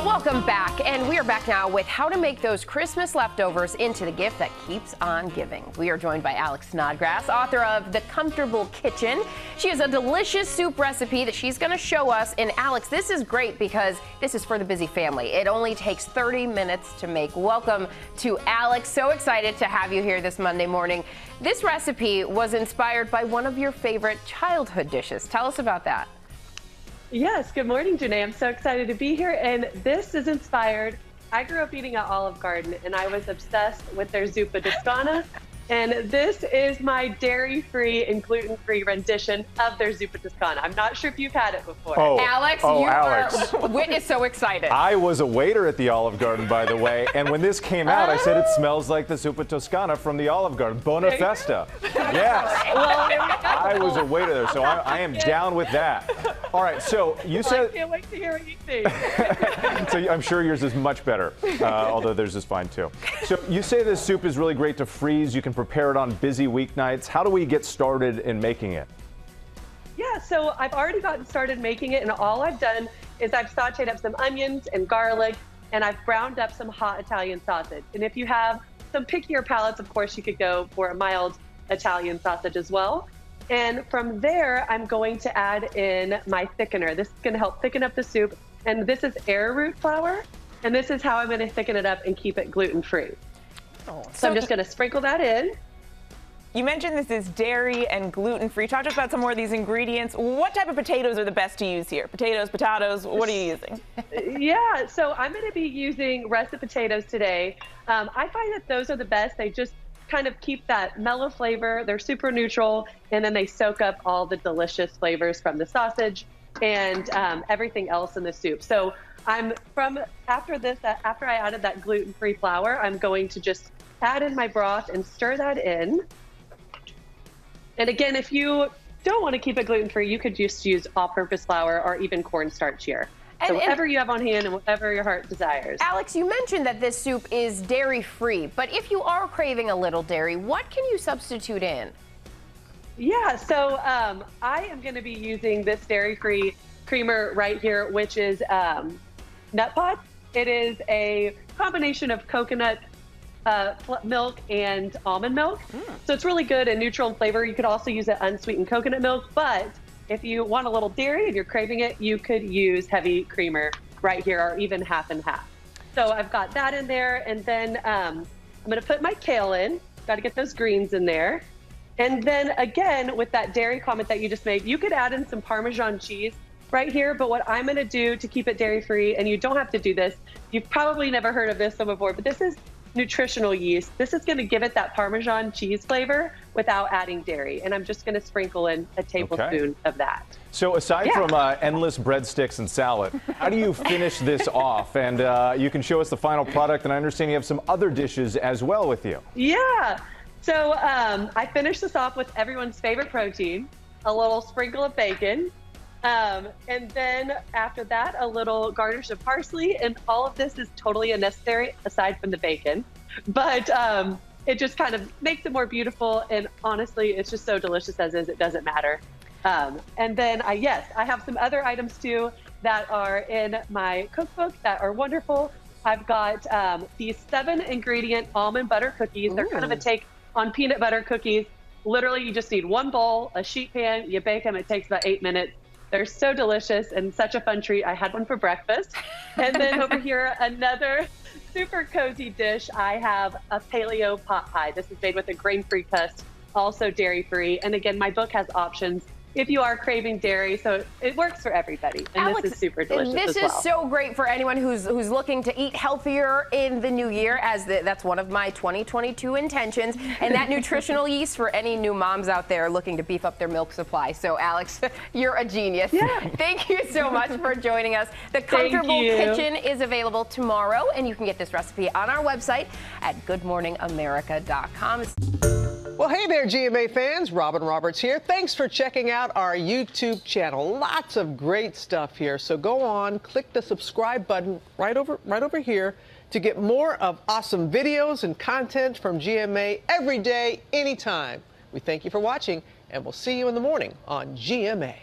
Welcome back, and we are back now with how to make those Christmas leftovers into the gift that keeps on giving. We are joined by Alex Snodgrass, author of The Comfortable Kitchen. She has a delicious soup recipe that she's going to show us. And Alex, this is great because this is for the busy family. It only takes 30 minutes to make. Welcome to Alex. So excited to have you here this Monday morning. This recipe was inspired by one of your favorite childhood dishes. Tell us about that. Yes, good morning, Janae. I'm so excited to be here, and this is inspired. I grew up eating at Olive Garden, and I was obsessed with their Zuppa Toscana, and this is my dairy-free and gluten-free rendition of their Zuppa Toscana. I'm not sure if you've had it before. Alex, Whit is so excited. I was a waiter at the Olive Garden, by the way, and when this came out, I said it smells like the Zuppa Toscana from the Olive Garden. Bona festa. Yes. Well, there we go. I was a waiter there, so I am down with that. All right, so you said... I can't wait to hear what you think. So I'm sure yours is much better, although theirs is fine too. So you say this soup is really great to freeze. You can prepare it on busy weeknights. How do we get started in making it? Yeah, so I've already gotten started making it, and all I've done is I've sauteed up some onions and garlic, and I've browned up some hot Italian sausage. And if you have some pickier palates, of course, you could go for a mild Italian sausage as well. And from there, I'm going to add in my thickener. This is going to help thicken up the soup. And this is arrowroot flour. And this is how I'm going to thicken it up and keep it gluten-free. So I'm just going to sprinkle that in. You mentioned this is dairy and gluten-free. Talk to us about some more of these ingredients. What type of potatoes are the best to use here? Potatoes, what are you using? Yeah, so I'm going to be using russet potatoes today. I find that those are the best. They just kind of keep that mellow flavor. They're super neutral, and then they soak up all the delicious flavors from the sausage and everything else in the soup. So after I added that gluten-free flour, I'm going to just add in my broth and stir that in. And again, if you don't want to keep it gluten-free, you could just use all-purpose flour or even cornstarch here. So whatever you have on hand and whatever your heart desires. Alex, you mentioned that this soup is dairy-free, but if you are craving a little dairy, what can you substitute in? Yeah, so I am going to be using this dairy-free creamer right here, which is Nut Pot. It is a combination of coconut milk and almond milk. So it's really good and neutral in flavor. You could also use an unsweetened coconut milk, but if you want a little dairy and you're craving it, you could use heavy creamer right here, or even half and half. So I've got that in there, and then I'm going to put my kale in. Got to get those greens in there. And then again, with that dairy comment that you just made, you could add in some Parmesan cheese right here. But what I'm going to do to keep it dairy-free, and you don't have to do this, you've probably never heard of this one before, but this is nutritional yeast. This is going to give it that Parmesan cheese flavor without adding dairy. And I'm just going to sprinkle in a tablespoon of that. So aside from endless breadsticks and salad, how do you finish this off? And you can show us the final product. And I understand you have some other dishes as well with you. Yeah. So I finished this off with everyone's favorite protein, a little sprinkle of bacon. And then after that, a little garnish of parsley, and all of this is totally unnecessary aside from the bacon, but it just kind of makes it more beautiful. And honestly, it's just so delicious as is, it doesn't matter. And then I have some other items too that are in my cookbook that are wonderful. I've got these 7-ingredient almond butter cookies. They're kind of a take on peanut butter cookies. Literally, you just need one bowl, a sheet pan, you bake them. It takes about 8 minutes. They're so delicious and such a fun treat. I had one for breakfast. And then over here, another super cozy dish. I have a paleo pot pie. This is made with a grain-free crust, also dairy-free. And again, my book has options if you are craving dairy, so it works for everybody. And Alex, this is super delicious This as well. is so great for anyone who's looking to eat healthier in the new year, that's one of my 2022 intentions. And that nutritional yeast for any new moms out there looking to beef up their milk supply. So Alex, you're a genius. Yeah. Thank you so much for joining us. The Comfortable Kitchen is available tomorrow, and you can get this recipe on our website at goodmorningamerica.com. Well, hey there, GMA fans. Robin Roberts here. Thanks for checking out our YouTube channel. Lots of great stuff here. So go on, click the subscribe button right over here to get more of awesome videos and content from GMA every day, anytime. We thank you for watching, and we'll see you in the morning on GMA.